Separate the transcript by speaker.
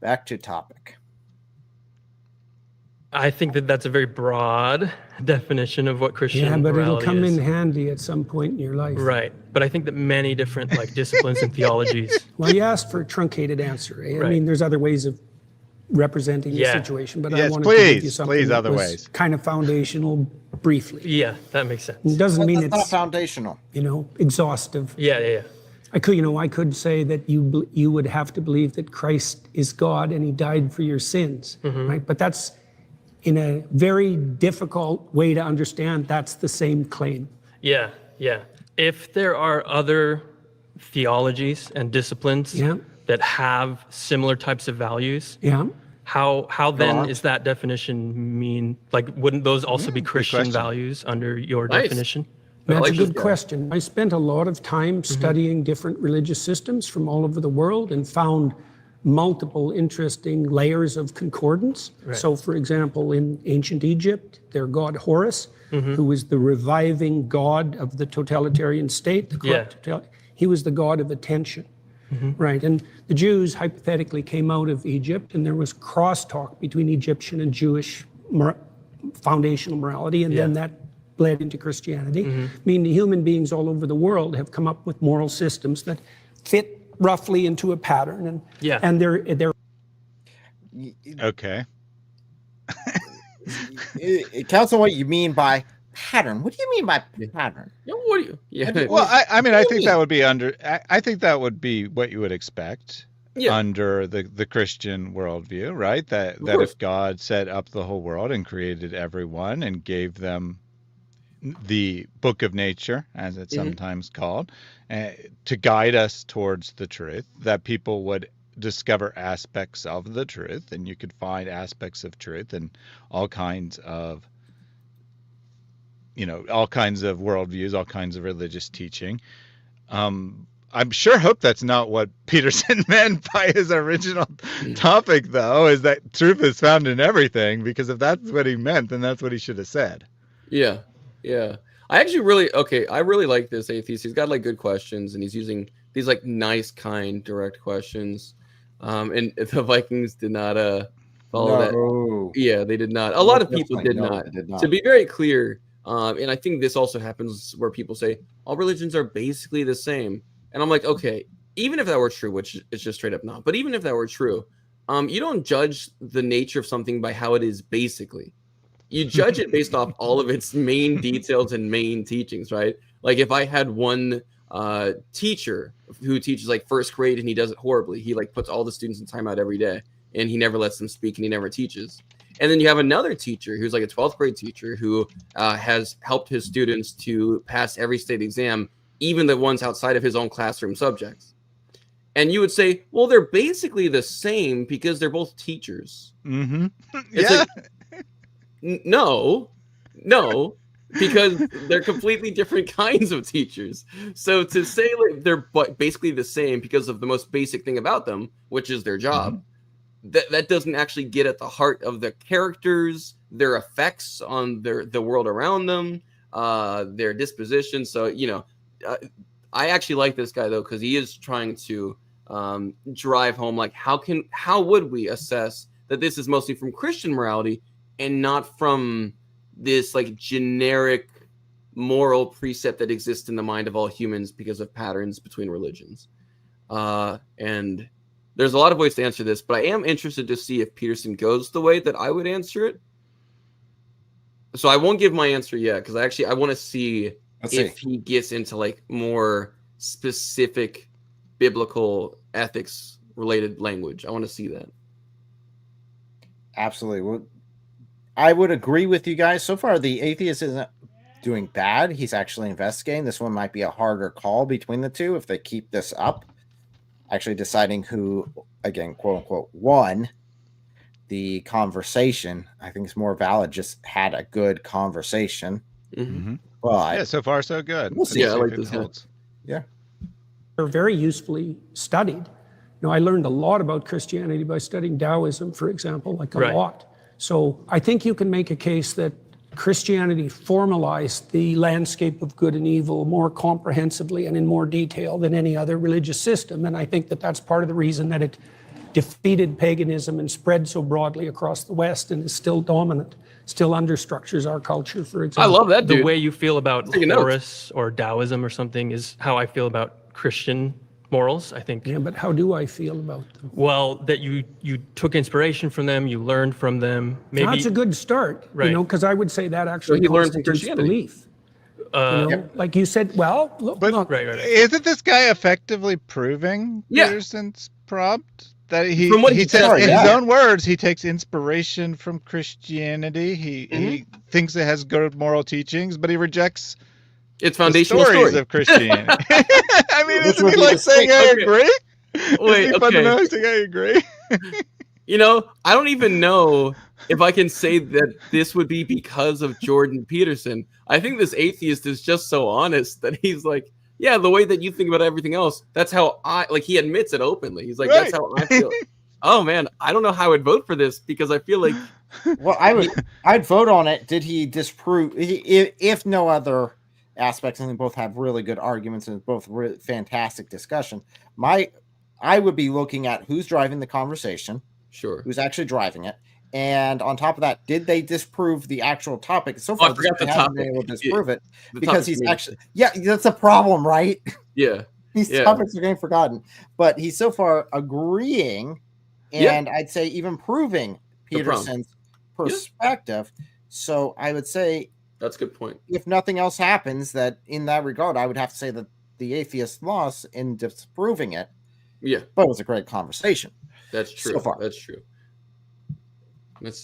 Speaker 1: back to topic.
Speaker 2: I think that that's a very broad definition of what Christian morality is.
Speaker 3: Yeah, but it'll come in handy at some point in your life.
Speaker 2: Right. But I think that many different like disciplines and theologies.
Speaker 3: Well, you asked for a truncated answer. Eh?
Speaker 2: Right.
Speaker 3: I mean, there's other ways of representing the situation, but I wanted to give you something
Speaker 4: please,
Speaker 3: that
Speaker 4: other
Speaker 3: was
Speaker 4: ways.
Speaker 3: kind of foundational briefly.
Speaker 2: Yeah, that makes sense.
Speaker 3: It doesn't mean
Speaker 1: That's
Speaker 3: it's
Speaker 1: not foundational.
Speaker 3: Exhaustive.
Speaker 2: Yeah.
Speaker 3: I could say that you would have to believe that Christ is God and he died for your sins, right? But that's in a very difficult way to understand. That's the same claim.
Speaker 2: Yeah. If there are other theologies and disciplines that have similar types of values, how then is that definition mean? Like, wouldn't those also be Christian values under your definition?
Speaker 3: That's a good question. I spent a lot of time studying different religious systems from all over the world and found multiple interesting layers of concordance. Right. So, for example, in ancient Egypt, their god Horus, who was the reviving god of the totalitarian state, he was the god of attention. Right, and the Jews hypothetically came out of Egypt, and there was crosstalk between Egyptian and Jewish foundational morality, and then that bled into Christianity. I mean, human beings all over the world have come up with moral systems that fit roughly into a pattern, and they're
Speaker 4: okay.
Speaker 1: It counts on what you mean by pattern. What do you mean by pattern?
Speaker 5: What do you? Yeah.
Speaker 4: Well, I mean, I think that would be I think that would be what you would expect under the Christian worldview, right? That if God set up the whole world and created everyone and gave them the book of nature, as it's sometimes called, to guide us towards the truth, that people would discover aspects of the truth, and you could find aspects of truth in all kinds of worldviews, all kinds of religious teaching. I'm hope that's not what Peterson meant by his original topic, though, is that truth is found in everything, because if that's what he meant, then that's what he should have said.
Speaker 5: Yeah. I actually really like this atheist. He's got like good questions, and he's using these like nice, kind, direct questions. And the Vikings did not follow that. Yeah, they did not. A lot of people did not. To be very clear, and I think this also happens where people say all religions are basically the same. And I'm like, okay, even if that were true, which is just straight up not, but even if that were true, you don't judge the nature of something by how it is basically. You judge it based off all of its main details and main teachings, right? Like if I had one teacher who teaches like first grade and he does it horribly, he like puts all the students in timeout every day and he never lets them speak and he never teaches. And then you have another teacher who's like a 12th grade teacher who has helped his students to pass every state exam, even the ones outside of his own classroom subjects. And you would say, well, they're basically the same because they're both teachers. It's like, no, because they're completely different kinds of teachers. So to say like they're basically the same because of the most basic thing about them, which is their job, that doesn't actually get at the heart of the characters, their effects on the world around them, their disposition. So, I actually like this guy though, because he is trying to drive home like how would we assess that this is mostly from Christian morality and not from this like generic moral precept that exists in the mind of all humans because of patterns between religions. And there's a lot of ways to answer this, but I am interested to see if Peterson goes the way that I would answer it. So I won't give my answer yet, because I want to see if he gets into like more specific biblical ethics related language. I want to see that.
Speaker 1: Absolutely. Well, I would agree with you guys. So far, the atheist isn't doing bad. He's actually investigating. This one might be a harder call between the two if they keep this up. Actually deciding who, again, quote unquote, won the conversation. I think it's more valid. Just had a good conversation. But
Speaker 4: yeah, so far so good.
Speaker 1: We'll see.
Speaker 5: Yeah, I like this holds.
Speaker 1: Yeah.
Speaker 3: They're very usefully studied. I learned a lot about Christianity by studying Taoism, for example, like a lot. So I think you can make a case that Christianity formalized the landscape of good and evil more comprehensively and in more detail than any other religious system. And I think that that's part of the reason that it defeated paganism and spread so broadly across the West and is still dominant, still understructures our culture, for
Speaker 5: I
Speaker 3: example.
Speaker 5: love that, dude.
Speaker 2: The way you feel about
Speaker 5: Taking notes.
Speaker 2: Horus or Taoism or something is how I feel about Christian morals, I think.
Speaker 3: Yeah, but how do I feel about them?
Speaker 2: Well, that you took inspiration from them, you learned from them. Maybe
Speaker 3: That's a good start,
Speaker 2: Right.
Speaker 3: you know, because I would say that actually
Speaker 5: he learned from
Speaker 3: constitutes
Speaker 5: Christianity.
Speaker 3: belief. You know, like you said, well, look,
Speaker 2: right.
Speaker 4: Isn't this guy effectively proving
Speaker 5: Yeah.
Speaker 4: Peterson's prompt? That he
Speaker 5: From what he
Speaker 4: said
Speaker 5: said,
Speaker 4: in
Speaker 5: yeah.
Speaker 4: his own words, he takes inspiration from Christianity. He thinks it has good moral teachings, but he rejects
Speaker 5: It's
Speaker 4: the
Speaker 5: foundational
Speaker 4: stories
Speaker 5: story.
Speaker 4: of Christianity. I mean,
Speaker 1: Which
Speaker 4: isn't
Speaker 1: would
Speaker 4: he
Speaker 1: be
Speaker 4: like
Speaker 1: the
Speaker 4: saying,
Speaker 5: same-
Speaker 4: I
Speaker 5: okay.
Speaker 4: agree?
Speaker 5: Wait,
Speaker 4: Isn't he
Speaker 5: okay.
Speaker 4: fundamentally saying, I agree?
Speaker 5: You know, I don't even know if I can say that this would be because of Jordan Peterson. I think this atheist is just so honest that he's like, yeah, the way that you think about everything else, that's how I, like, he admits it openly. He's like,
Speaker 4: Right.
Speaker 5: that's how I feel. Oh man, I don't know how I would vote for this because I feel like
Speaker 1: Well, I'd vote on it. Did he disprove? If no other aspects, and they both have really good arguments and both fantastic discussion. I would be looking at who's driving the conversation,
Speaker 5: sure.
Speaker 1: who's actually driving it, and on top of that, did they disprove the actual topic? So
Speaker 5: I
Speaker 1: far,
Speaker 5: forgot
Speaker 1: they
Speaker 5: the
Speaker 1: haven't
Speaker 5: topic.
Speaker 1: been able to disprove it
Speaker 5: The
Speaker 1: because
Speaker 5: topic's
Speaker 1: he's
Speaker 5: me.
Speaker 1: actually that's a problem, right?
Speaker 5: Yeah.
Speaker 1: These
Speaker 5: Yeah.
Speaker 1: topics are getting forgotten, but he's so far agreeing, and I'd say even proving
Speaker 5: The prompt.
Speaker 1: Peterson's perspective. So I would say,
Speaker 5: That's a good point.
Speaker 1: if nothing else happens, that in that regard, I would have to say that the atheist lost in disproving it.
Speaker 5: Yeah,
Speaker 1: But it was a great conversation.
Speaker 5: that's true.
Speaker 1: So far.
Speaker 5: That's true. Let's see.